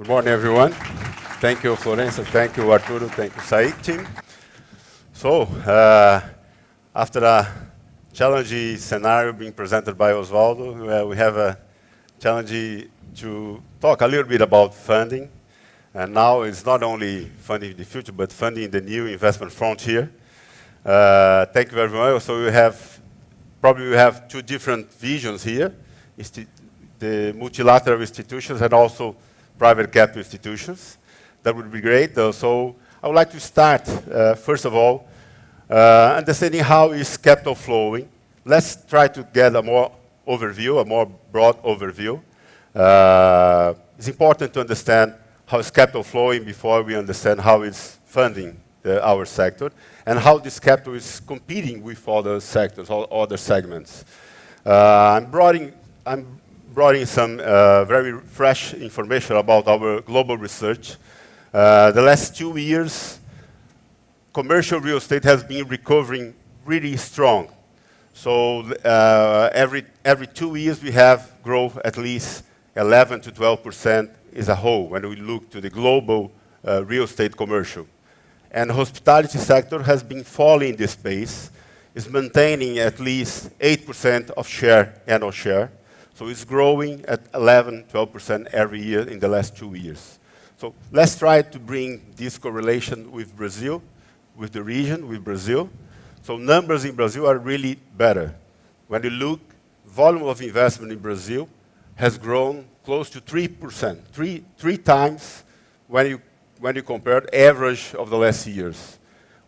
Good morning, everyone. Thank you, Florencia. Thank you, Arturo. Thank you, SAIC team. So, after a challenging scenario being presented by Osvaldo, we have a challenge to talk a little bit about funding. And now it's not only funding the future, but funding the new investment frontier. Thank you very much. So we have two different visions here. The multilateral institutions and also private capital institutions. That would be great. So I would like to start, first of all, understanding how is capital flowing. Let's try to get a more broad overview. It's important to understand how is capital flowing before we understand how it's funding our sector and how this capital is competing with other sectors or other segments. I'm brought in some very fresh information about our global research. The last 2 years, commercial real estate has been recovering really strong. So every 2 years we have growth at least 11 to 12% as a whole when we look to the global real estate commercial. And the hospitality sector has been falling in this space, is maintaining at least 8% of annual share. So it's growing at 11, 12% every year in the last 2 years. So let's try to bring this correlation with Brazil, with the region, with Brazil. So numbers in Brazil are really better. When you look, volume of investment in Brazil has grown close to 3%, three times when you compare the average of the last years.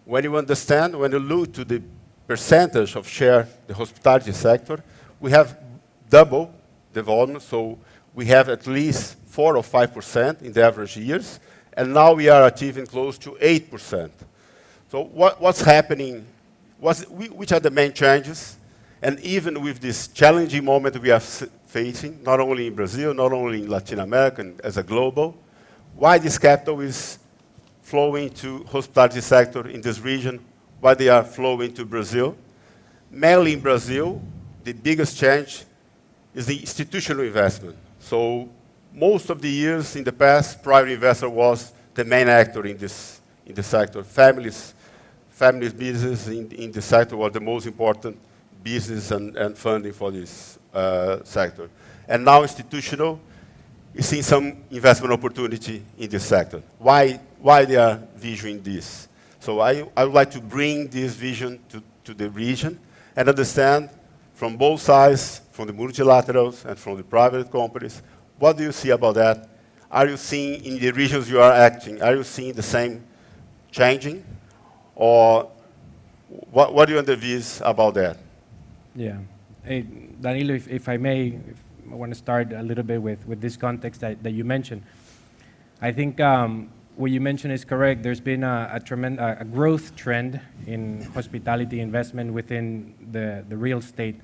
When you look to the percentage of share the hospitality sector, we have double the volume, so we have at least 4 or 5% in the average years, and now we are achieving close to 8%. So what's happening? Which are the main changes? And even with this challenging moment we are facing, not only in Brazil, not only in Latin America, and as a global, why this capital is flowing to hospitality sector in this region, why they are flowing to Brazil? Mainly in Brazil, the biggest change is the institutional investment. So most of the years in the past, private investor was the main actor in the sector. Families business in the sector was the most important business and funding for this sector. And now institutional is seeing some investment opportunity in this sector. Why they are visioning this? So I would like to bring this vision to the region and understand from both sides, from the multilaterals and from the private companies, what do you see about that? Are you seeing in the regions you are acting, are you seeing the same changing? Or what do you envisage about that? Yeah. Hey, Danilo, if I may, I want to start a little bit with this context that you mentioned. I think what you mentioned is correct. There's been a growth trend in hospitality investment within the real estate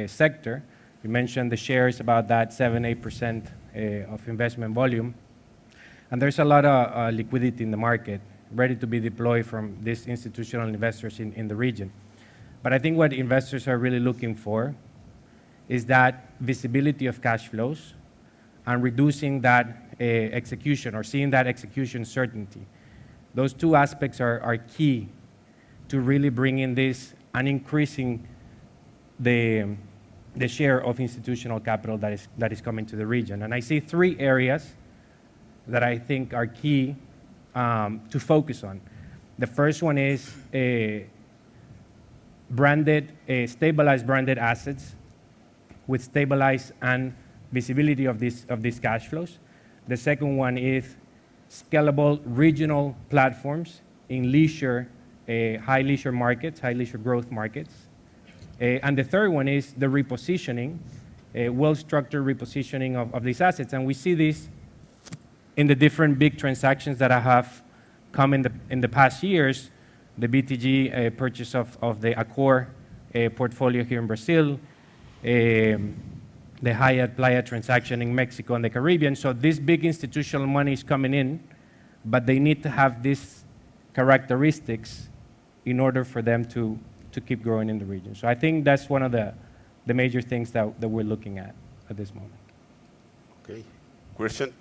sector. You mentioned the shares about that 7-8% of investment volume. And there's a lot of liquidity in the market ready to be deployed from these institutional investors in the region. But I think what investors are really looking for is that visibility of cash flows and reducing that execution or seeing that execution certainty. Those two aspects are key to really bringing this and increasing the share of institutional capital that is coming to the region. And I see 3 areas that I think are key to focus on. The first one is stabilized branded assets with stabilized and visibility of these cash flows. The second one is scalable regional platforms in high leisure markets, high leisure growth markets. And the third one is the repositioning, well-structured repositioning of these assets. And we see this in the different big transactions that have come in the past years. The BTG purchase of the Accor portfolio here in Brazil, the Hyatt Playa transaction in Mexico and the Caribbean. So this big institutional money is coming in, but they need to have these characteristics in order for them to keep growing in the region. So I think that's one of the major things that we're looking at this moment. Okay. Christian?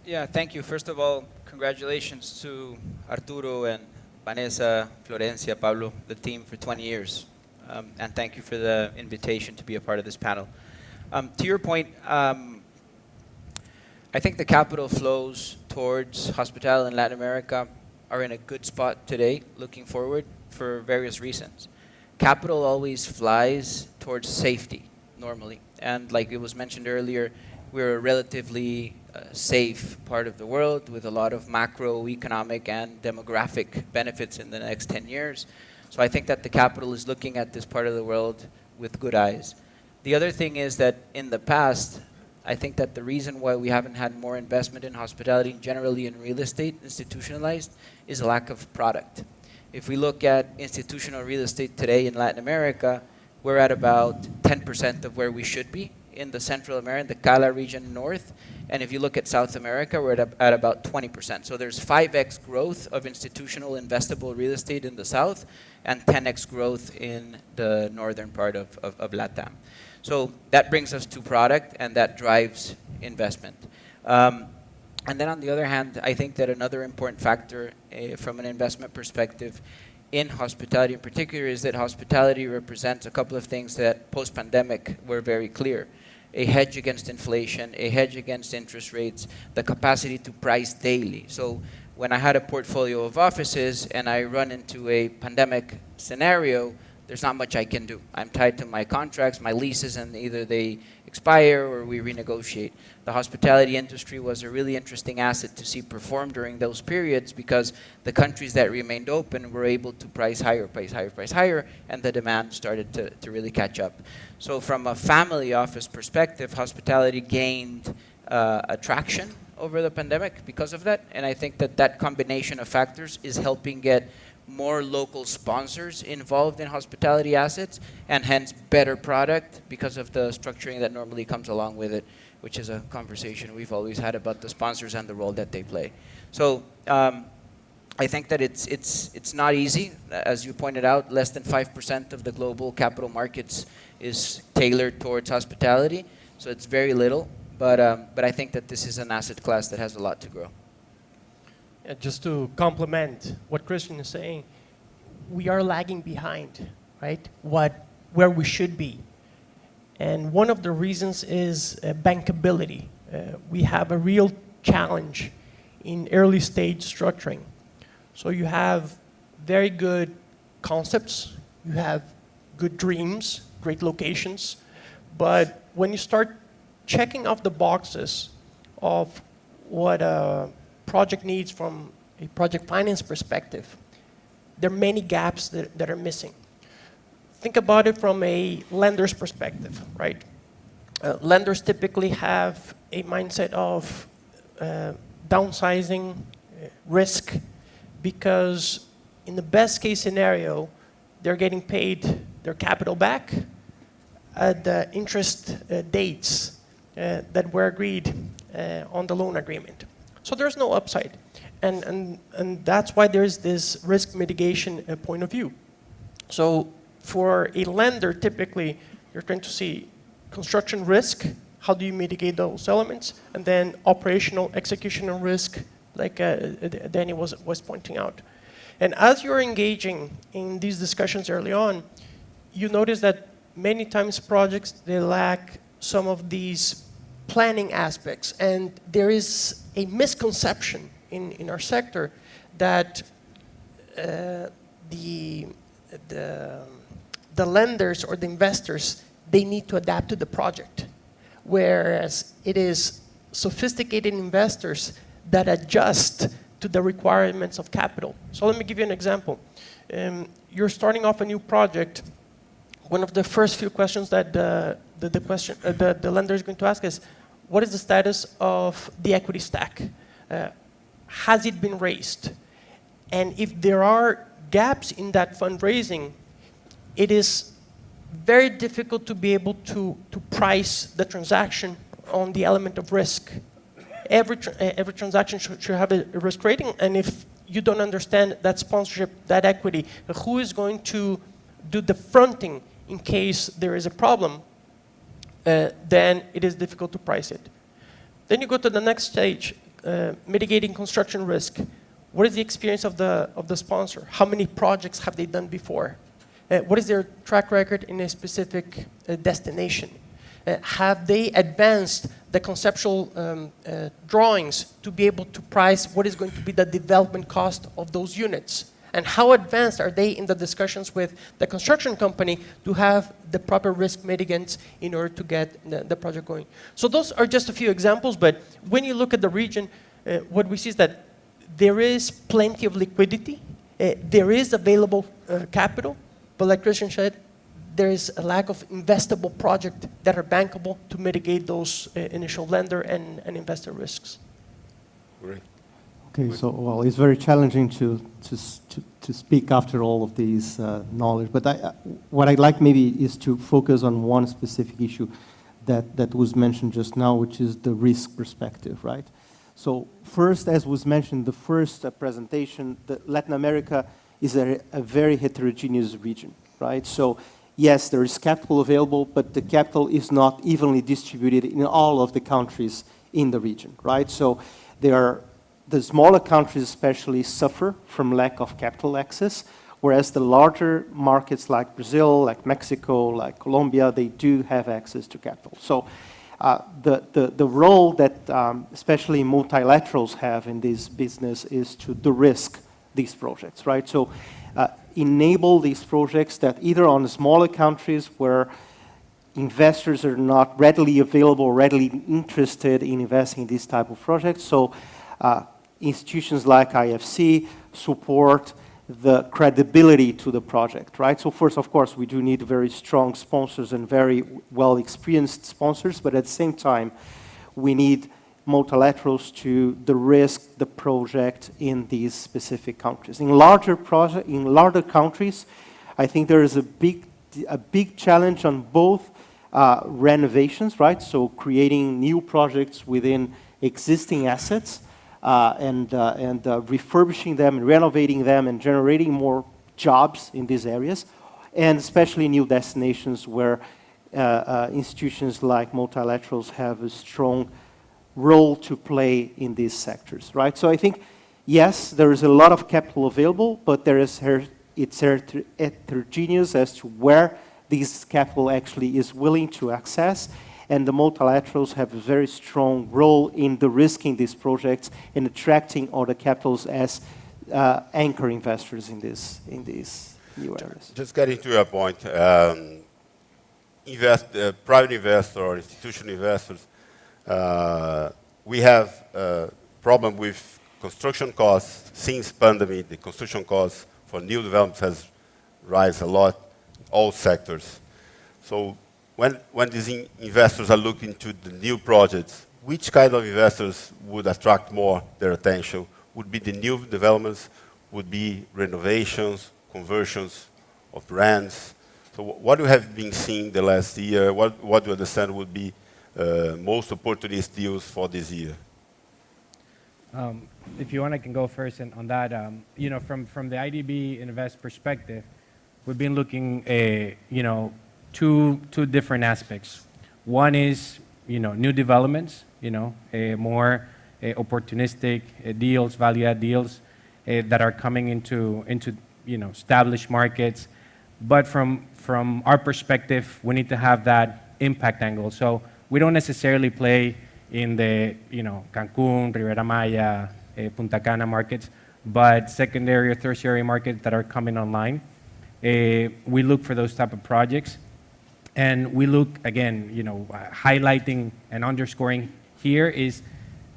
Yeah, thank you. First of all, congratulations to Arturo and Vanessa, Florencia, Pablo, the team for 20 years. And thank you for the invitation to be a part of this panel. To your point, I think the capital flows towards hospitality in Latin America are in a good spot today, looking forward, for various reasons. Capital always flies towards safety, normally. And like it was mentioned earlier, we're a relatively safe part of the world with a lot of macroeconomic and demographic benefits in the next 10 years. So I think that the capital is looking at this part of the world with good eyes. The other thing is that in the past, I think that the reason why we haven't had more investment in hospitality, generally in real estate, institutionalized, is a lack of product. If we look at institutional real estate today in Latin America, we're at about 10% of where we should be in the Central America, the Cala region north. And if you look at South America, we're at about 20%. So there's 5x growth of institutional investable real estate in the south and 10x growth in the northern part of LATAM. So that brings us to product, and that drives investment. And then on the other hand, I think that another important factor from an investment perspective in hospitality in particular is that hospitality represents a couple of things that post-pandemic were very clear. A hedge against inflation, a hedge against interest rates, the capacity to price daily. So when I had a portfolio of offices and I run into a pandemic scenario, there's not much I can do. I'm tied to my contracts, my leases, and either they expire or we renegotiate. The hospitality industry was a really interesting asset to see perform during those periods because the countries that remained open were able to price higher, and the demand started to really catch up. So from a family office perspective, hospitality gained attraction over the pandemic because of that, and I think that that combination of factors is helping get more local sponsors involved in hospitality assets, and hence better product because of the structuring that normally comes along with it, which is a conversation we've always had about the sponsors and the role that they play. So I think that it's not easy. As you pointed out, less than 5% of the global capital markets is tailored towards hospitality, so it's very little, but I think that this is an asset class that has a lot to grow. Just to complement what Christian is saying, we are lagging behind, right? Where we should be. And one of the reasons is bankability. We have a real challenge in early stage structuring. So you have very good concepts, you have good dreams, great locations, but when you start checking off the boxes of what a project needs from a project finance perspective, there are many gaps that are missing. Think about it from a lender's perspective, right? Lenders typically have a mindset of downsizing risk because in the best case scenario, they're getting paid their capital back at the interest dates that were agreed on the loan agreement. So there's no upside. And that's why there's this risk mitigation point of view. So for a lender, typically, you're trying to see construction risk, how do you mitigate those elements, and then operational executional risk, like Danny was pointing out. And as you're engaging in these discussions early on, you notice that many times projects, they lack some of these planning aspects. And there is a misconception in our sector that the lenders or the investors, they need to adapt to the project. Whereas it is sophisticated investors that adjust to the requirements of capital. So let me give you an example. You're starting off a new project. One of the first few questions that the lender is going to ask is, what is the status of the equity stack? Has it been raised? And if there are gaps in that fundraising, it is very difficult to be able to price the transaction on the element of risk. Every transaction should have a risk rating, and if you don't understand that sponsorship, that equity, who is going to do the fronting in case there is a problem, then it is difficult to price it. Then you go to the next stage, mitigating construction risk, what is the experience of the sponsor? How many projects have they done before? What is their track record in a specific destination? Have they advanced the conceptual drawings to be able to price what is going to be the development cost of those units? And how advanced are they in the discussions with the construction company to have the proper risk mitigants in order to get the project going? So those are just a few examples, but when you look at the region, what we see is that there is plenty of liquidity, there is available capital, but like Christian said, there is a lack of investable projects that are bankable to mitigate those initial lender and investor risks. Great. Okay, so well, it's very challenging to speak after all of these knowledge. But what I'd like maybe is to focus on one specific issue that was mentioned just now, which is the risk perspective, right? So first, as was mentioned, the first presentation, Latin America is a very heterogeneous region, right? So yes, there is capital available, but the capital is not evenly distributed in all of the countries in the region, right? So the smaller countries especially suffer from lack of capital access, whereas the larger markets like Brazil, like Mexico, like Colombia, they do have access to capital. So the role that especially multilaterals have in this business is to de-risk these projects, right? So enable these projects that either on smaller countries where investors are not readily available, readily interested in investing in these type of projects. So institutions like IFC support the credibility to the project, right? So first, of course, we do need very strong sponsors and very well-experienced sponsors, but at the same time, we need multilaterals to de-risk the project in these specific countries. In larger countries, I think there is a big challenge on both renovations, right? So creating new projects within existing assets, and refurbishing them and renovating them and generating more jobs in these areas, and especially new destinations where institutions like multilaterals have a strong role to play in these sectors, right? So I think, yes, there is a lot of capital available, but it's heterogeneous as to where this capital actually is willing to access, and the multilaterals have a very strong role in de-risking these projects and attracting other capitals as anchor investors in these new areas. Just getting to your point, private investor or institutional investors, we have a problem with construction costs. Since pandemic, the construction costs for new developments has risen a lot, all sectors. So when these investors are looking to the new projects, which kind of investors would attract more their attention? Would be the new developments, would be renovations, conversions of brands. So what you have been seeing the last year, what do you understand would be most opportunist deals for this year? If you want, I can go first on that. You know, from the IDB Invest perspective, we've been looking, you know, two different aspects. One is, you know, new developments, you know, more opportunistic deals, value-add deals that are coming into you know, established markets. But from our perspective, we need to have that impact angle. So we don't necessarily play in the, you know, Cancun, Riviera Maya, Punta Cana markets, but secondary or tertiary markets that are coming online. We look for those type of projects. And we look, again, you know, highlighting and underscoring here is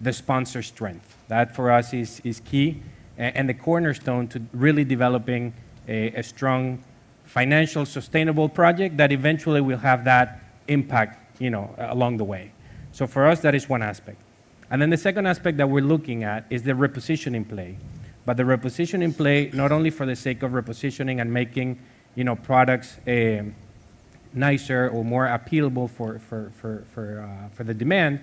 the sponsor strength. That for us is key and the cornerstone to really developing a strong financial sustainable project that eventually will have that impact, you know, along the way. So for us, that is one aspect. And then the second aspect that we're looking at is the repositioning play. But the repositioning play, not only for the sake of repositioning and making, you know, products nicer or more appealable for the demand,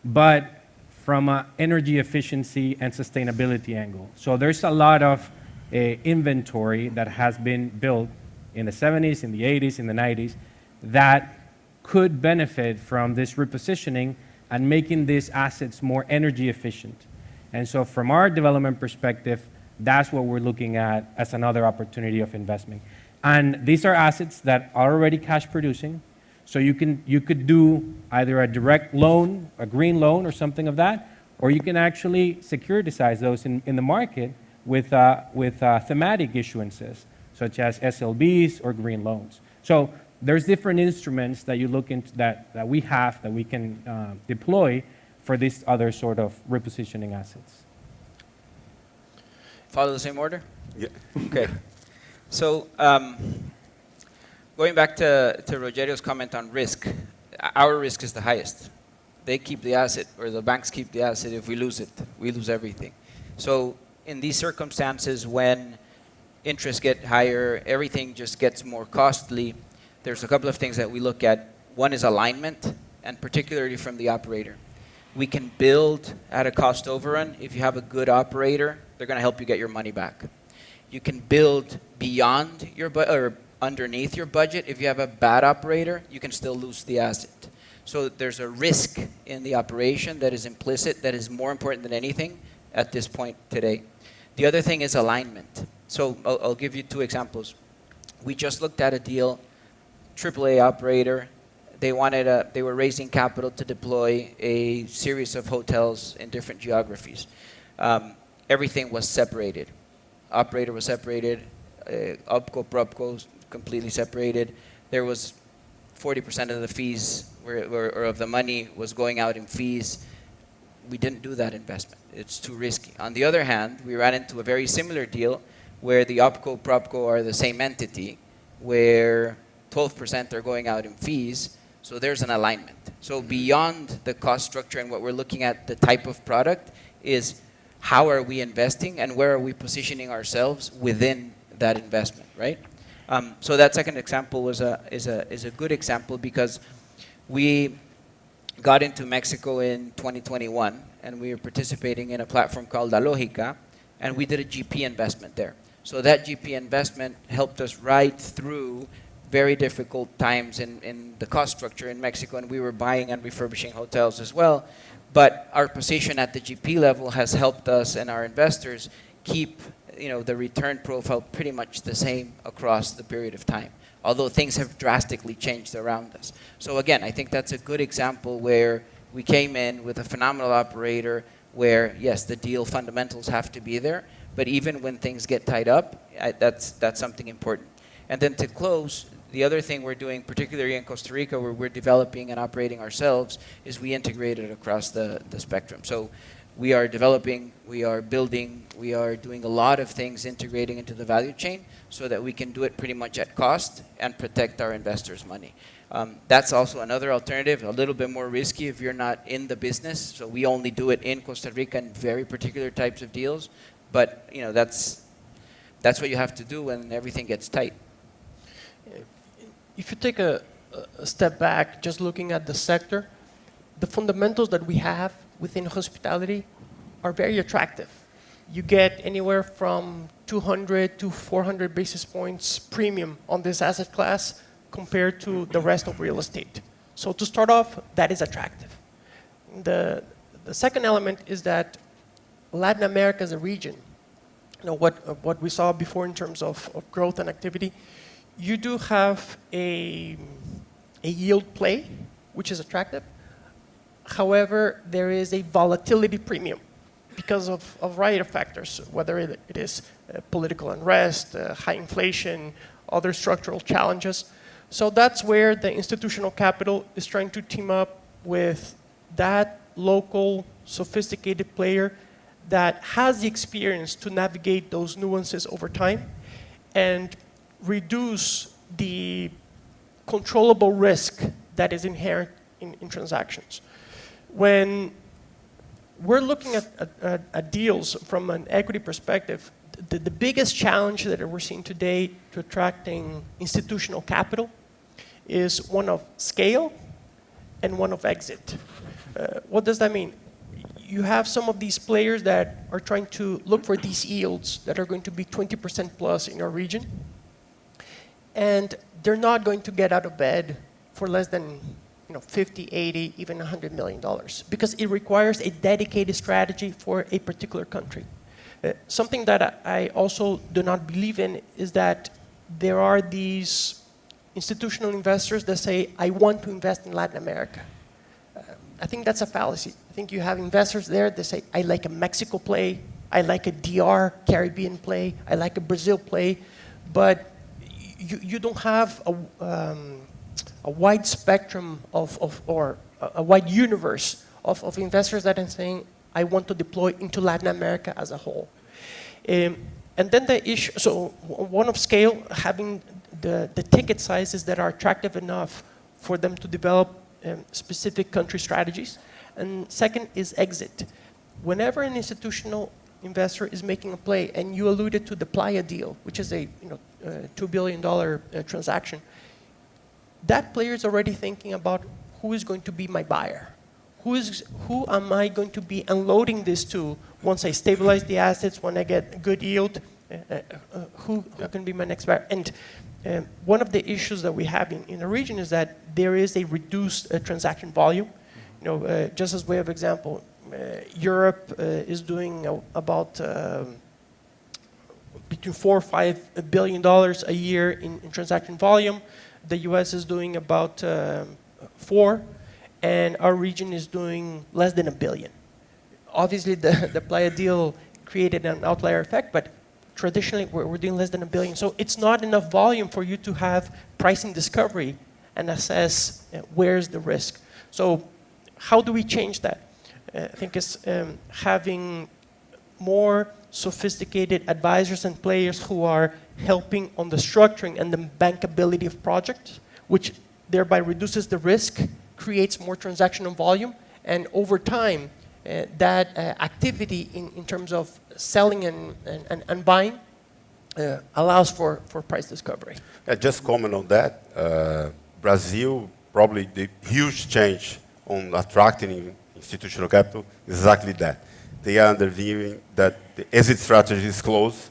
but from an energy efficiency and sustainability angle. So there's a lot of inventory that has been built in the 70s, in the 80s, in the 90s, that could benefit from this repositioning and making these assets more energy efficient. And so from our development perspective, that's what we're looking at as another opportunity of investment. And these are assets that are already cash producing. So you could do either a direct loan, a green loan or something of that, or you can actually securitize those in the market with thematic issuances, such as SLBs or green loans. So there's different instruments that you look into that we have that we can deploy for this other sort of repositioning assets. Follow the same order? Yeah. Okay. So going back to Rogerio's comment on risk, our risk is the highest. They keep the asset, or the banks keep the asset. If we lose it, we lose everything. So in these circumstances, when interests get higher, everything just gets more costly, there's a couple of things that we look at. One is alignment, and particularly from the operator. We can build at a cost overrun. If you have a good operator, they're going to help you get your money back. You can build beyond your or underneath your budget. If you have a bad operator, you can still lose the asset. So there's a risk in the operation that is implicit, that is more important than anything at this point today. The other thing is alignment. So I'll give you 2 examples. We just looked at a deal, AAA operator. They were raising capital to deploy a series of hotels in different geographies. Everything was separated. Operator was separated. OpCo, PropCo, completely separated. There was 40% of the fees or of the money was going out in fees. We didn't do that investment. It's too risky. On the other hand, we ran into a very similar deal where the OpCo, PropCo are the same entity, where 12% are going out in fees. So there's an alignment. So beyond the cost structure and what we're looking at, the type of product is how are we investing and where are we positioning ourselves within that investment, right? So that second example is a good example because we got into Mexico in 2021 and we were participating in a platform called La Lógica, and we did a GP investment there. So that GP investment helped us ride through very difficult times in the cost structure in Mexico, and we were buying and refurbishing hotels as well. But our position at the GP level has helped us and our investors keep the return profile pretty much the same across the period of time, although things have drastically changed around us. So again, I think that's a good example where we came in with a phenomenal operator where, yes, the deal fundamentals have to be there, but even when things get tied up, that's something important. And then to close, the other thing we're doing, particularly in Costa Rica, where we're developing and operating ourselves, is we integrate it across the spectrum. So we are developing, we are building, we are doing a lot of things integrating into the value chain so that we can do it pretty much at cost and protect our investors' money. That's also another alternative, a little bit more risky if you're not in the business. So we only do it in Costa Rica in very particular types of deals. But that's what you have to do when everything gets tight. If you take a step back, just looking at the sector, the fundamentals that we have within hospitality are very attractive. You get anywhere from 200 to 400 basis points premium on this asset class compared to the rest of real estate. So to start off, that is attractive. The second element is that Latin America as a region, what we saw before in terms of growth and activity, you do have a yield play, which is attractive. However, there is a volatility premium because of a variety of factors, whether it is political unrest, high inflation, other structural challenges. So that's where the institutional capital is trying to team up with that local, sophisticated player that has the experience to navigate those nuances over time and reduce the controllable risk that is inherent in transactions. When we're looking at deals from an equity perspective, the biggest challenge that we're seeing today to attracting institutional capital is one of scale and one of exit. What does that mean? You have some of these players that are trying to look for these yields that are going to be 20% plus in our region, and they're not going to get out of bed for less than 50, 80, even $100 million, because it requires a dedicated strategy for a particular country. Something that I also do not believe in is that there are these institutional investors that say, I want to invest in Latin America. I think that's a fallacy. I think you have investors there that say, I like a Mexico play, I like a DR Caribbean play, I like a Brazil play, but you don't have a wide spectrum or a wide universe of investors that are saying, I want to deploy into Latin America as a whole. And then the issue, so one of scale, having the ticket sizes that are attractive enough for them to develop specific country strategies. And second is exit. Whenever an institutional investor is making a play, and you alluded to the Playa deal, which is a $2 billion transaction, that player is already thinking about who is going to be my buyer. Who am I going to be unloading this to once I stabilize the assets, when I get good yield? Who can be my next buyer? And one of the issues that we have in the region is that there is a reduced transaction volume. Just as way of example, Europe is doing about between $4 or $5 billion a year in transaction volume. The US is doing about 4, and our region is doing less than $1 billion. Obviously, the Playa deal created an outlier effect, but traditionally, we're doing less than $1 billion. So it's not enough volume for you to have pricing discovery and assess where's the risk. So how do we change that? I think it's having more sophisticated advisors and players who are helping on the structuring and the bankability of projects, which thereby reduces the risk, creates more transactional volume, and over time, that activity in terms of selling and buying allows for price discovery. Just comment on that. Brazil, probably the huge change on attracting institutional capital is exactly that. They are underviewing that the exit strategy is close.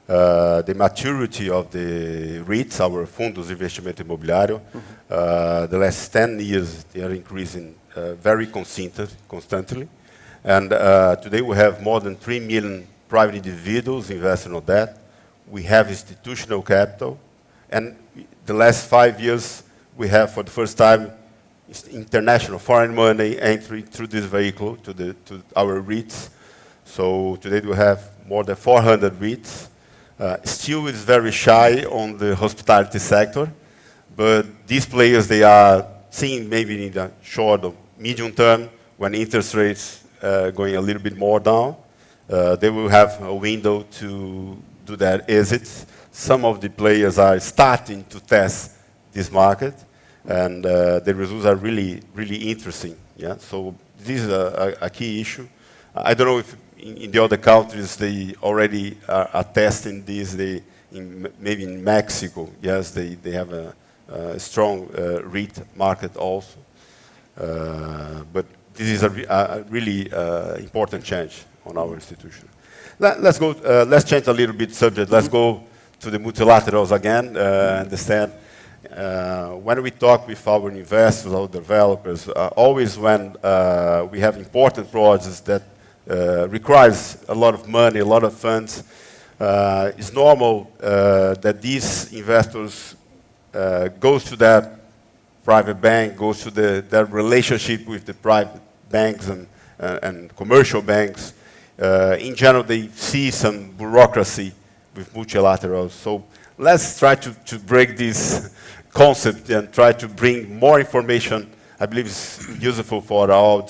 The maturity of the REITs, our Fundos de Investimento Imobiliário, the last 10 years, they are increasing very constantly. And today we have more than 3 million private individuals investing on that. We have institutional capital. And the last 5 years, we have for the first time international foreign money entry through this vehicle to our REITs. So today we have more than 400 REITs. Still it's very shy on the hospitality sector, but these players, they are seeing maybe in the short or medium term, when interest rates going a little bit more down, they will have a window to do their exits. Some of the players are starting to test this market, and the results are really, really interesting. Yeah? So this is a key issue. I don't know if in the other countries they already are testing this. Maybe in Mexico, yes, they have a strong REIT market also. But this is a really important change on our institution. Let's change a little bit subject. Let's go to the multilaterals again. Understand when we talk with our investors, our developers, always when we have important projects that requires a lot of money, a lot of funds, it's normal that these investors goes to that private bank, goes to their relationship with the private banks and commercial banks. In general, they see some bureaucracy with multilaterals. So let's try to break this concept and try to bring more information. I believe it's useful for our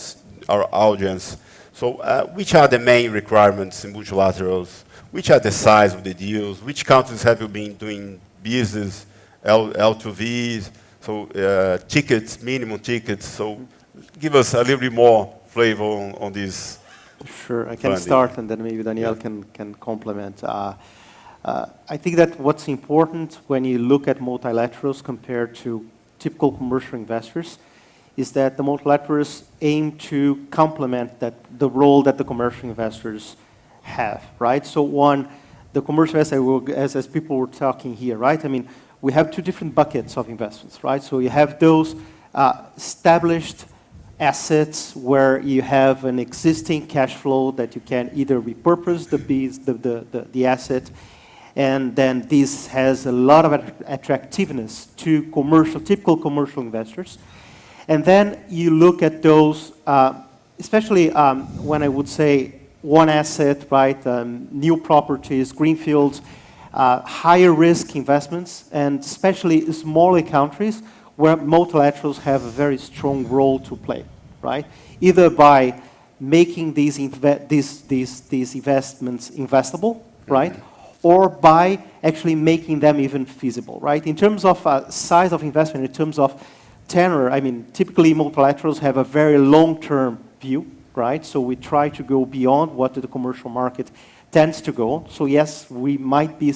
audience. So which are the main requirements in multilaterals? Which are the size of the deals? Which countries have you been doing business, L2Vs, so tickets, minimum tickets? So give us a little bit more flavor on this. Sure, I can start, and then maybe Daniel can complement. I think that what's important when you look at multilaterals compared to typical commercial investors is that the multilaterals aim to complement the role that the commercial investors have, right? So one, the commercial investor, as people were talking here, right? I mean, we have two different buckets of investments, right? So you have those established assets where you have an existing cash flow that you can either repurpose the asset, and then this has a lot of attractiveness to typical commercial investors. And then you look at those, especially when I would say one asset, right, new properties, greenfields, higher risk investments, and especially smaller countries where multilaterals have a very strong role to play, right? Either by making these investments investable, right? Or by actually making them even feasible, right? In terms of size of investment, in terms of tenor, I mean, typically multilaterals have a very long-term view, right? So we try to go beyond what the commercial market tends to go. So yes, we might be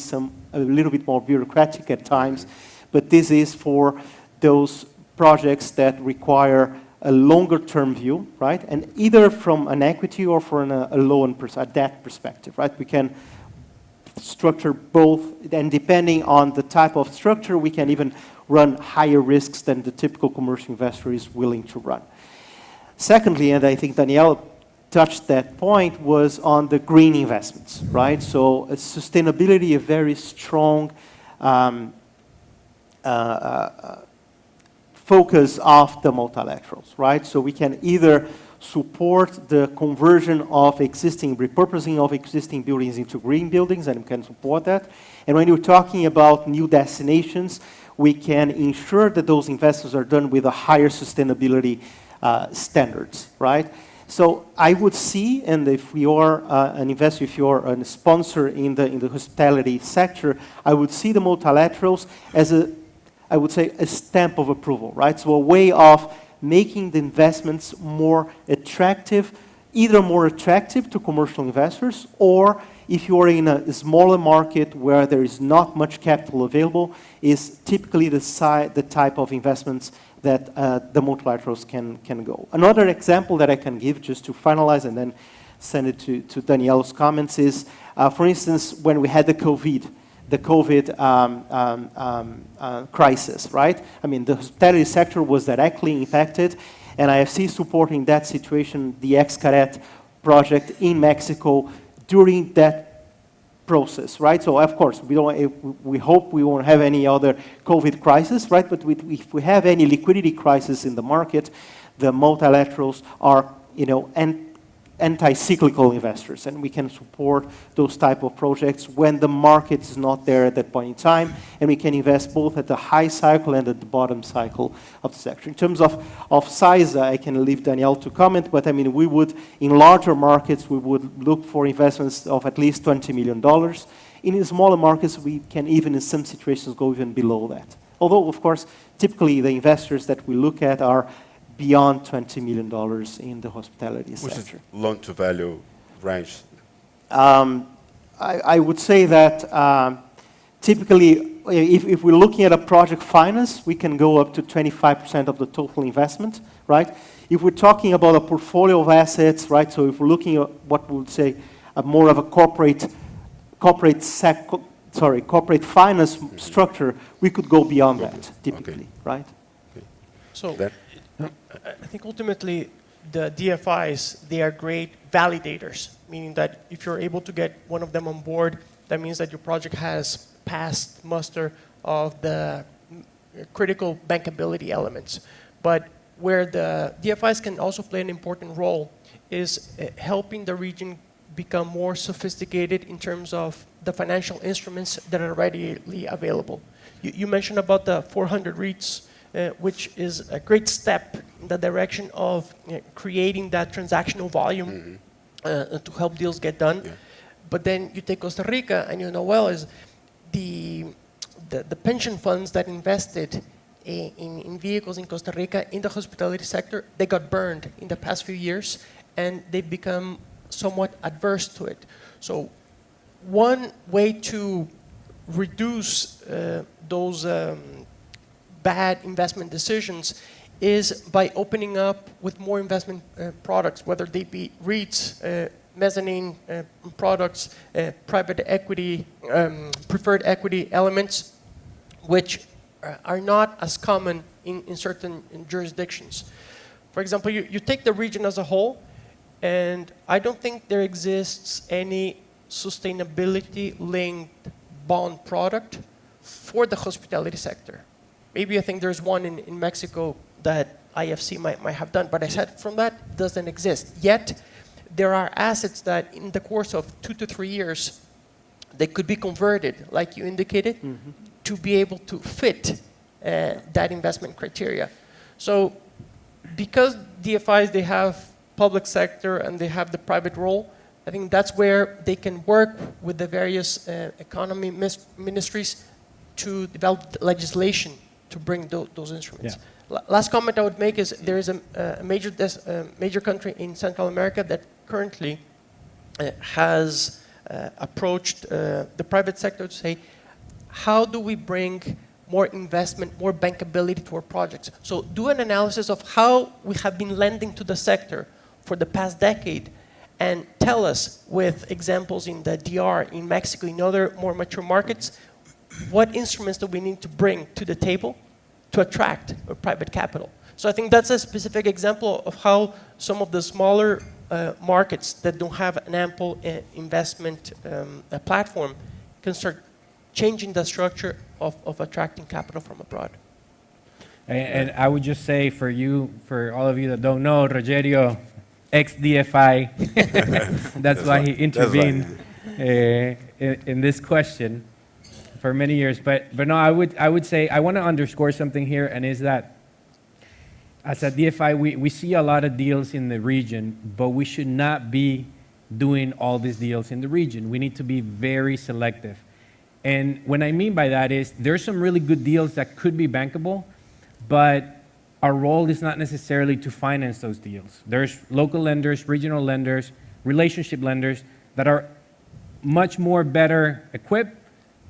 a little bit more bureaucratic at times, but this is for those projects that require a longer-term view, right? And either from an equity or from a debt perspective, right? We can structure both, and depending on the type of structure, we can even run higher risks than the typical commercial investor is willing to run. Secondly, and I think Daniel touched that point, was on the green investments, right? So sustainability, a very strong focus of the multilaterals, right? So we can either support the conversion of repurposing of existing buildings into green buildings, and we can support that. And when you're talking about new destinations, we can ensure that those investments are done with a higher sustainability standards, right? So I would see, and if you're an investor, if you're a sponsor in the hospitality sector, I would see the multilaterals as I would say, a stamp of approval, right? So a way of making the investments more attractive, either more attractive to commercial investors, or if you are in a smaller market where there is not much capital available, is typically the type of investments that the multilaterals can go. Another example that I can give, just to finalize and then send it to Daniel's comments, is, for instance, when we had the COVID crisis, right? I mean, the hospitality sector was directly impacted, and IFC supporting that situation, the Xcaret project in Mexico during that process, right? So of course, we hope we won't have any other COVID crisis, right? But if we have any liquidity crisis in the market, the multilaterals are, anti-cyclical investors, and we can support those type of projects when the market is not there at that point in time, and we can invest both at the high cycle and at the bottom cycle of the sector. In terms of size, I can leave Daniel to comment, but I mean, we would, in larger markets, we would look for investments of at least $20 million. In smaller markets, we can even, in some situations, go even below that. Although, of course, typically the investors that we look at are beyond $20 million in the hospitality sector. Which is loan-to-value range? I would say that typically, if we're looking at a project finance, we can go up to 25% of the total investment, right? If we're talking about a portfolio of assets, right, so if we're looking at what we would say more of a corporate finance structure, we could go beyond that, typically, right? Okay. So Then? I think ultimately the DFIs, they are great validators, meaning that if you're able to get one of them on board, that means that your project has passed muster of the critical bankability elements. But where the DFIs can also play an important role is helping the region become more sophisticated in terms of the financial instruments that are readily available. You mentioned about the 400 REITs, which is a great step in the direction of creating that transactional volume to help deals get done. Yeah. But then you take Costa Rica, and you know well is the pension funds that invested in vehicles in Costa Rica in the hospitality sector, they got burned in the past few years, and they've become somewhat adverse to it. So one way to reduce those bad investment decisions is by opening up with more investment products, whether they be REITs, mezzanine products, private equity, preferred equity elements, which are not as common in certain jurisdictions. For example, you take the region as a whole, and I don't think there exists any sustainability-linked bond product for the hospitality sector. Maybe I think there's one in Mexico that IFC might have done, but aside from that, it doesn't exist. Yet, there are assets that in the course of 2 to 3 years, they could be converted, like you indicated, to be able to fit that investment criteria. So, because DFIs, they have public sector and they have the private role, I think that's where they can work with the various economy ministries to develop legislation to bring those instruments. Yeah. Last comment I would make is there is a major country in Central America that currently has approached the private sector to say, how do we bring more investment, more bankability to our projects? So do an analysis of how we have been lending to the sector for the past decade, and tell us with examples in the DR, in Mexico, in other more mature markets, what instruments do we need to bring to the table to attract private capital? So I think that's a specific example of how some of the smaller markets that don't have an ample investment platform can start changing the structure of attracting capital from abroad. And I would just say for all of you that don't know, Rogerio, ex-DFI, that's why he intervened in this question for many years. But no, I would say, I want to underscore something here, and is that as a DFI, we see a lot of deals in the region, but we should not be doing all these deals in the region. We need to be very selective. And what I mean by that is there's some really good deals that could be bankable, but our role is not necessarily to finance those deals. There's local lenders, regional lenders, relationship lenders that are much more better equipped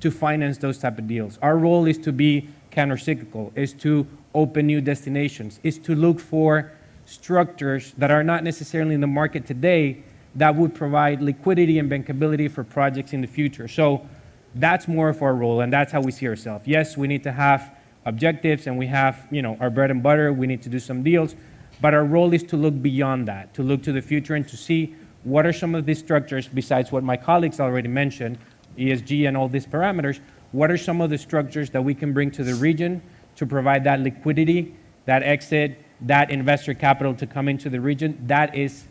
to finance those type of deals. Our role is to be countercyclical, is to open new destinations, is to look for structures that are not necessarily in the market today that would provide liquidity and bankability for projects in the future. So that's more of our role, and that's how we see ourselves. Yes, we need to have objectives, and we have, our bread and butter. We need to do some deals, but our role is to look beyond that, to look to the future and to see what are some of these structures, besides what my colleagues already mentioned, ESG and all these parameters, what are some of the structures that we can bring to the region to provide that liquidity, that exit, that investor capital to come into the region. That is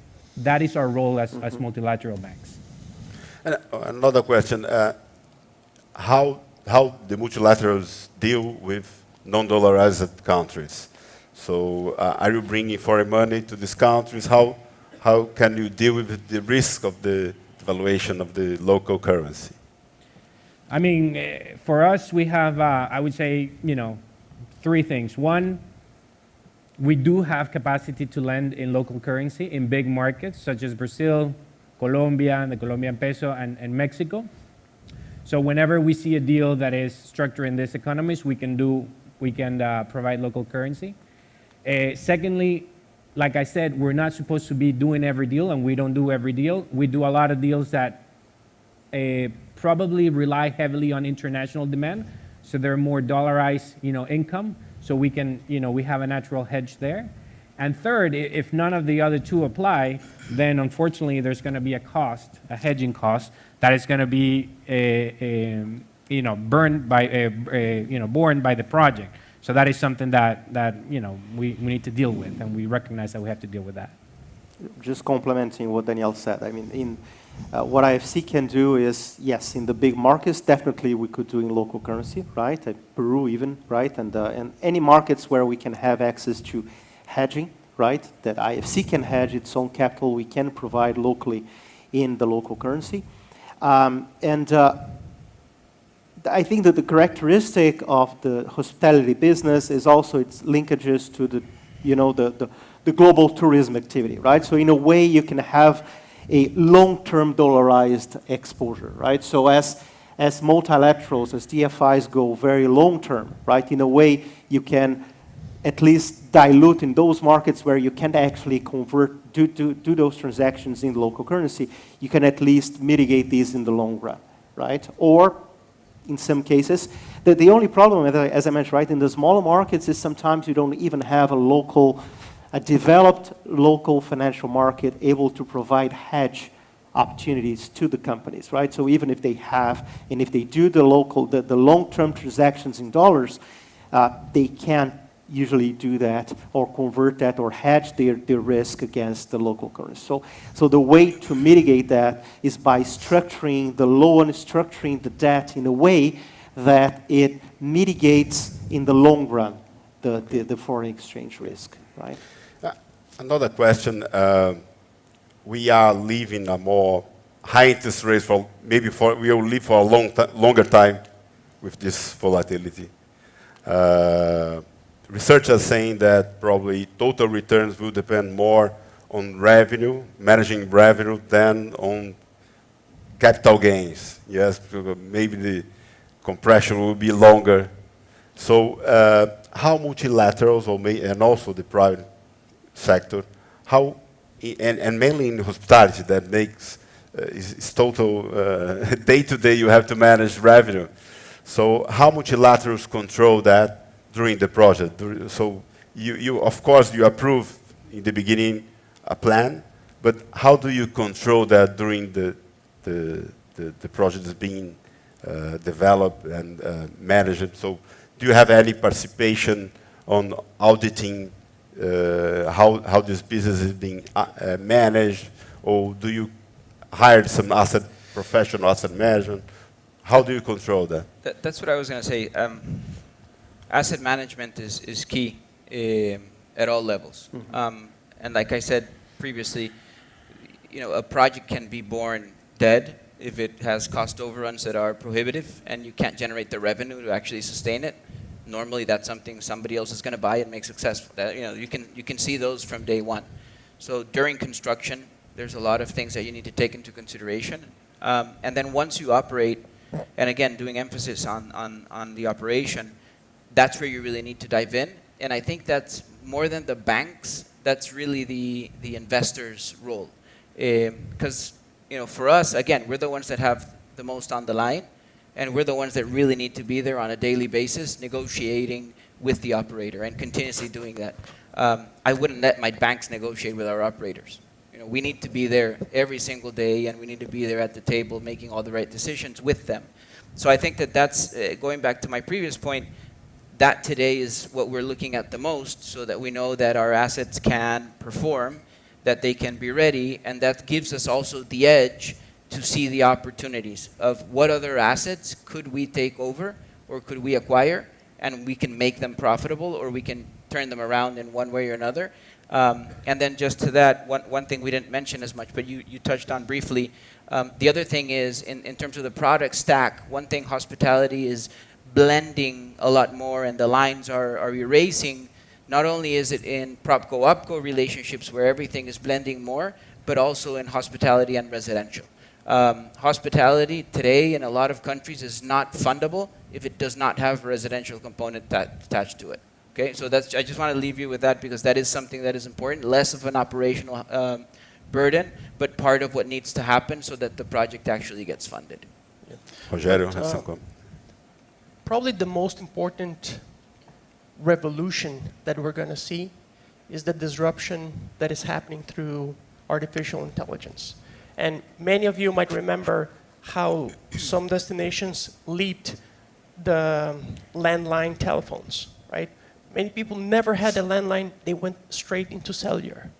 our role as multilateral banks. And another question, how the multilaterals deal with non-dollarized countries? So are you bringing foreign money to these countries? How can you deal with the risk of the devaluation of the local currency? I mean, for us, we have, I would say, 3 things. One, we do have capacity to lend in local currency in big markets such as Brazil, Colombia, the Colombian peso, and Mexico. So whenever we see a deal that is structured in these economies, we can provide local currency. Secondly, like I said, we're not supposed to be doing every deal, and we don't do every deal. We do a lot of deals that probably rely heavily on international demand, so they're more dollarized, income. So we can, we have a natural hedge there. And third, if none of the other 2 apply, then unfortunately there's going to be a hedging cost that is going to be, borne by the project. So that is something that we need to deal with, and we recognize that we have to deal with that. Just complementing what Daniel said, I mean, what IFC can do is, yes, in the big markets, definitely we could do in local currency, right? At Peru even, right? And any markets where we can have access to hedging, right? That IFC can hedge its own capital, we can provide locally in the local currency. I think that the characteristic of the hospitality business is also its linkages to the global tourism activity, right? So in a way, you can have a long-term dollarized exposure, right? So as multilaterals, as DFIs go very long-term, right? In a way, you can at least dilute in those markets where you can't actually convert, do those transactions in local currency. You can at least mitigate these in the long run, right? Or in some cases, The only problem, as I mentioned, right, in the smaller markets is sometimes you don't even have a developed local financial market able to provide hedge opportunities to the companies, right? So even if they have, and if they do the long-term transactions in dollars, they can't usually do that or convert that or hedge their risk against the local currency. So the way to mitigate that is by structuring the loan, structuring the debt in a way that it mitigates in the long run the foreign exchange risk, right? Another question. We are living a more high interest rate we will live for a longer time with this volatility. Researchers are saying that probably total returns will depend more on revenue, managing revenue, than on capital gains. Yes, maybe the compression will be longer. So how multilaterals, and also the private sector, and mainly in hospitality that makes is total day to day you have to manage revenue. So how multilaterals control that during the project? So you of course you approve in the beginning a plan, but how do you control that during the project is being developed and managed? So do you have any participation on auditing how this business is being managed, or do you hire some professional asset management? How do you control that? That's what I was going to say. Asset management is key at all levels. Mm-hmm. And like I said previously, a project can be born dead if it has cost overruns that are prohibitive and you can't generate the revenue to actually sustain it. Normally, that's something somebody else is going to buy and make successful. You can see those from day one. So during construction, there's a lot of things that you need to take into consideration. And then once you operate, and again, doing emphasis on the operation, that's where you really need to dive in. And I think that's more than the banks, that's really the investor's role. Because for us, again, we're the ones that have the most on the line, and we're the ones that really need to be there on a daily basis, negotiating with the operator and continuously doing that. I wouldn't let my banks negotiate with our operators. We need to be there every single day, and we need to be there at the table making all the right decisions with them. So I think that's, going back to my previous point, that today is what we're looking at the most, so that we know that our assets can perform, that they can be ready, and that gives us also the edge to see the opportunities of what other assets could we take over or could we acquire, and we can make them profitable, or we can turn them around in one way or another. And then just to that, one thing we didn't mention as much, but you touched on briefly, the other thing is in terms of the product stack, one thing hospitality is blending a lot more, and the lines are erasing. Not only is it in PropCo-OpCo relationships where everything is blending more, but also in hospitality and residential. Hospitality today in a lot of countries is not fundable if it does not have a residential component attached to it. Okay, so I just want to leave you with that, because that is something that is important, less of an operational burden, but part of what needs to happen so that the project actually gets funded. Rogério, has some comment. Probably the most important revolution that we're going to see is the disruption that is happening through artificial intelligence. And many of you might remember how some destinations leaped the landline telephones, right? Many people never had a landline, they went straight into cellular.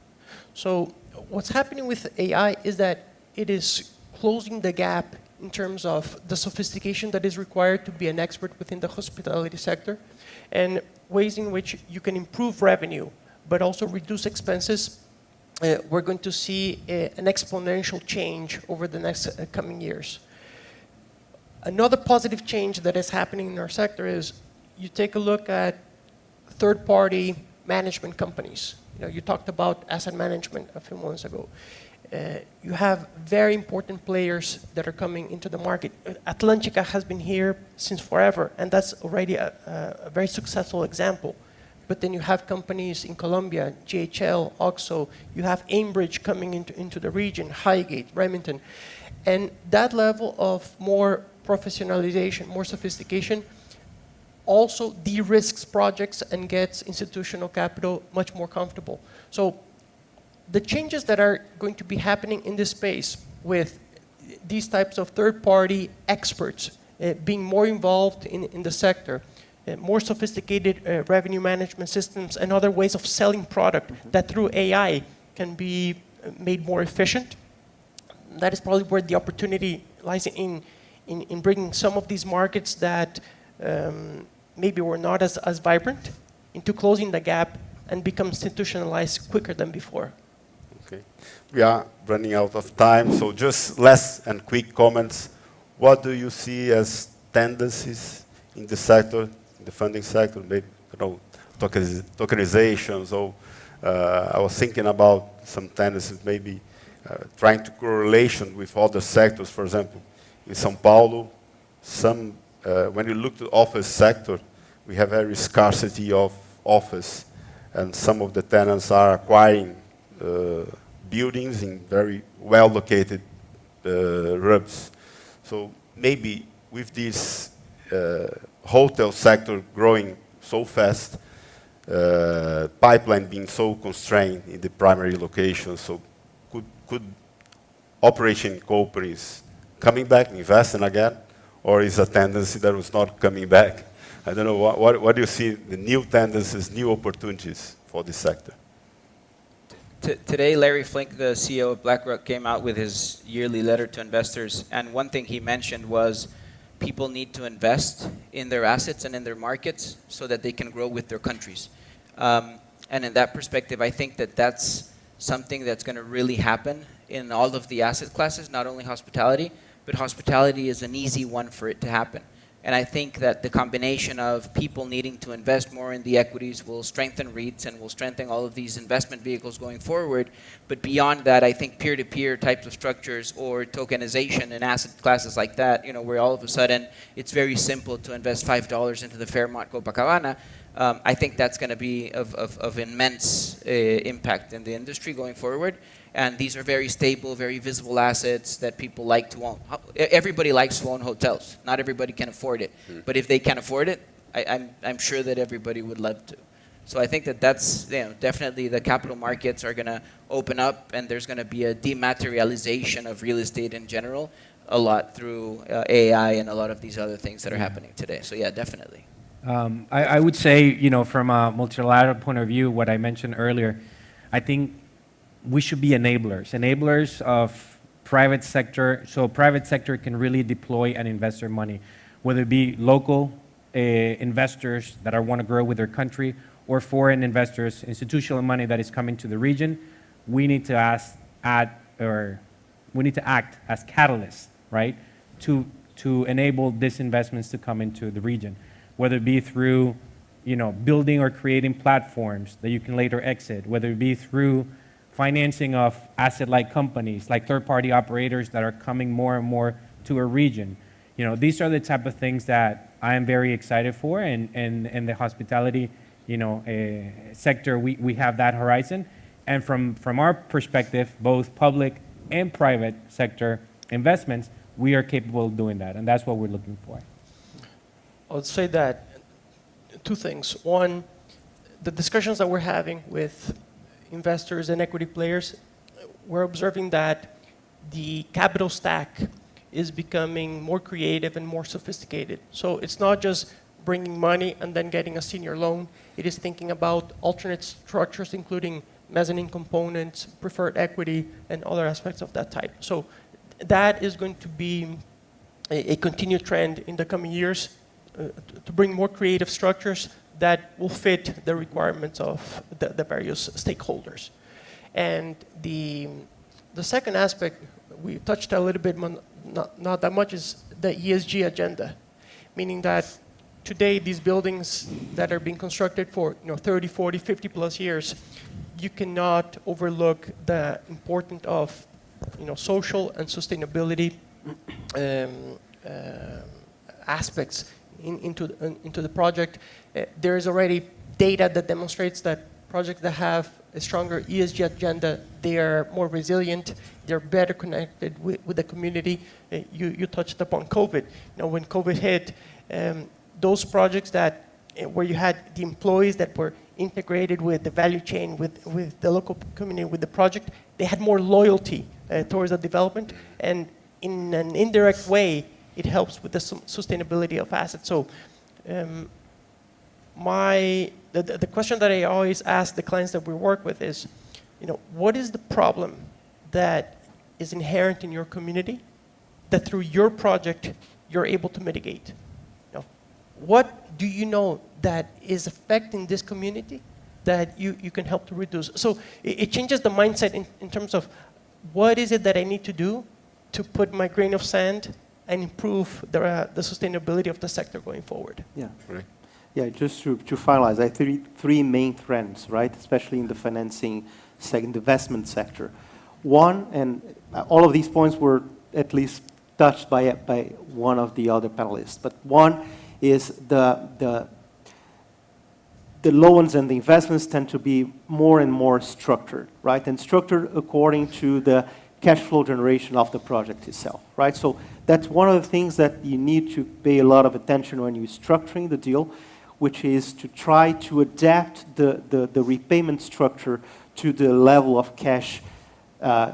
So what's happening with AI is that it is closing the gap in terms of the sophistication that is required to be an expert within the hospitality sector, and ways in which you can improve revenue, but also reduce expenses. We're going to see an exponential change over the next coming years. Another positive change that is happening in our sector is you take a look at third-party management companies. You talked about asset management a few months ago. You have very important players that are coming into the market. Atlantica has been here since forever, and that's already a very successful example. But then you have companies in Colombia, GHL, OXXO, you have Aimbridge coming into the region, Highgate, Remington. And that level of more professionalization, more sophistication, also de-risks projects and gets institutional capital much more comfortable. So the changes that are going to be happening in this space with these types of third-party experts being more involved in the sector, more sophisticated revenue management systems and other ways of selling product that through AI can be made more efficient. That is probably where the opportunity lies in bringing some of these markets that maybe were not as vibrant into closing the gap and become institutionalized quicker than before. Okay. We are running out of time, so just last and quick comments. What do you see as tendencies in the sector, in the funding sector, maybe, tokenizations, or I was thinking about some tendencies, maybe trying to correlation with other sectors. For example, in São Paulo, when you look to the office sector, we have very scarcity of office, and some of the tenants are acquiring buildings in very well-located hubs. So maybe with this hotel sector growing so fast, pipeline being so constrained in the primary location, so could operation companies coming back, investing again, or is a tendency that was not coming back? I don't know, what do you see, the new tendencies, new opportunities for this sector? Today, Larry Flink, the CEO of BlackRock, came out with his yearly letter to investors, and one thing he mentioned was people need to invest in their assets and in their markets so that they can grow with their countries. And in that perspective, I think that that's something that's going to really happen in all of the asset classes, not only hospitality, but hospitality is an easy one for it to happen. And I think that the combination of people needing to invest more in the equities will strengthen REITs and will strengthen all of these investment vehicles going forward. But beyond that, I think peer-to-peer types of structures or tokenization in asset classes like that, where all of a sudden it's very simple to invest $5 into the Fairmont Copacabana, I think that's going to be of immense impact in the industry going forward. And these are very stable, very visible assets that people like to own. Everybody likes to own hotels. Not everybody can afford it. But if they can afford it, I'm sure that everybody would love to. So I think that that's definitely the capital markets are going to open up, and there's going to be a dematerialization of real estate in general a lot through AI and a lot of these other things that are happening today. So yeah, definitely. I would say, from a multilateral point of view, what I mentioned earlier, I think we should be enablers of private sector, so private sector can really deploy and invest their money, whether it be local investors that want to grow with their country, or foreign investors, institutional money that is coming to the region. We need to act as catalysts, right, to enable these investments to come into the region, whether it be through, building or creating platforms that you can later exit, whether it be through financing of asset-like companies, like third-party operators that are coming more and more to a region. These are the type of things that I am very excited for, and the hospitality, sector, we have that horizon. And from our perspective, both public and private sector investments, we are capable of doing that, and that's what we're looking for. I would say that two things. One, the discussions that we're having with investors and equity players, we're observing that the capital stack is becoming more creative and more sophisticated. So it's not just bringing money and then getting a senior loan. It is thinking about alternate structures, including mezzanine components, preferred equity, and other aspects of that type. So that is going to be a continued trend in the coming years to bring more creative structures that will fit the requirements of the various stakeholders. And the second aspect, we touched a little bit, not that much, is the ESG agenda, meaning that today these buildings that are being constructed for 30, 40, 50 plus years, you cannot overlook the importance of social and sustainability aspects into the project. There is already data that demonstrates that projects that have a stronger ESG agenda, they are more resilient, they're better connected with the community. You touched upon COVID. When COVID hit, those projects that where you had the employees that were integrated with the value chain, with the local community, with the project, they had more loyalty towards the development, and in an indirect way, it helps with the sustainability of assets. So, the question that I always ask the clients that we work with is, what is the problem that is inherent in your community that through your project you're able to mitigate? What do you know that is affecting this community that you can help to reduce? So it changes the mindset in terms of what is it that I need to do to put my grain of sand and improve the sustainability of the sector going forward. Yeah. Right. Yeah, just to finalize, I think three main trends, right? Especially in the financing sector, investment sector. One, and all of these points were at least touched by one of the other panelists, but one is the loans and the investments tend to be more and more structured, right? And structured according to the cash flow generation of the project itself, right? So that's one of the things that you need to pay a lot of attention when you're structuring the deal, which is to try to adapt the repayment structure to the level of cash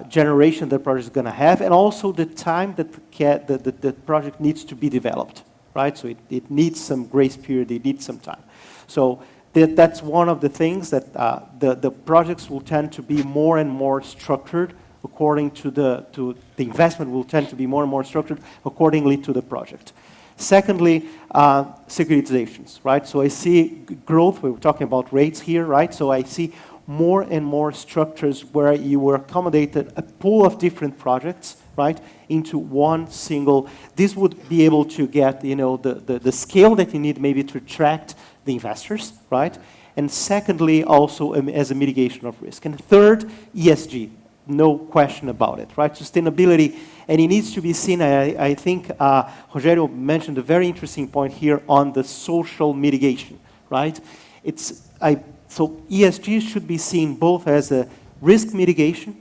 generation the project is going to have, and also the time that the project needs to be developed, right? So it needs some grace period, it needs some time. So that's one of the things that the projects will tend to be more and more structured according to the investment will tend to be more and more structured accordingly to the project. Secondly, securitizations, right? So I see growth, we were talking about rates here, right? So I see more and more structures where you were accommodated a pool of different projects, right, into one single. This would be able to get, the scale that you need maybe to attract the investors, right? And secondly, also as a mitigation of risk. And third, ESG. No question about it, right? Sustainability, and it needs to be seen, I think Rogério mentioned a very interesting point here on the social mitigation, right? So ESG should be seen both as a risk mitigation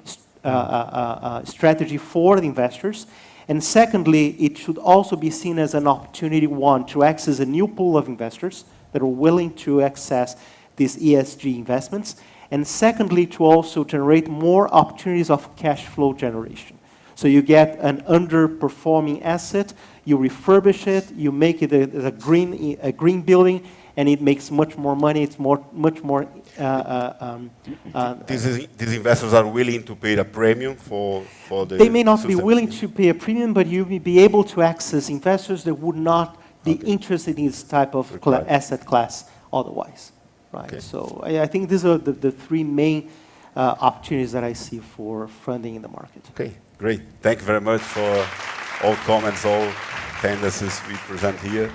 strategy for the investors, and secondly, it should also be seen as an opportunity, one, to access a new pool of investors that are willing to access these ESG investments, and secondly, to also generate more opportunities of cash flow generation. So you get an underperforming asset, you refurbish it, you make it a green building, and it makes much more money. It's much more. These investors are willing to pay a premium for the. They may not be willing to pay a premium, but you will be able to access investors that would not be interested in this type of asset class otherwise. Right. Okay. So I think these are the three main opportunities that I see for funding in the market. Okay, great. Thank you very much for all comments, all tendencies we present here.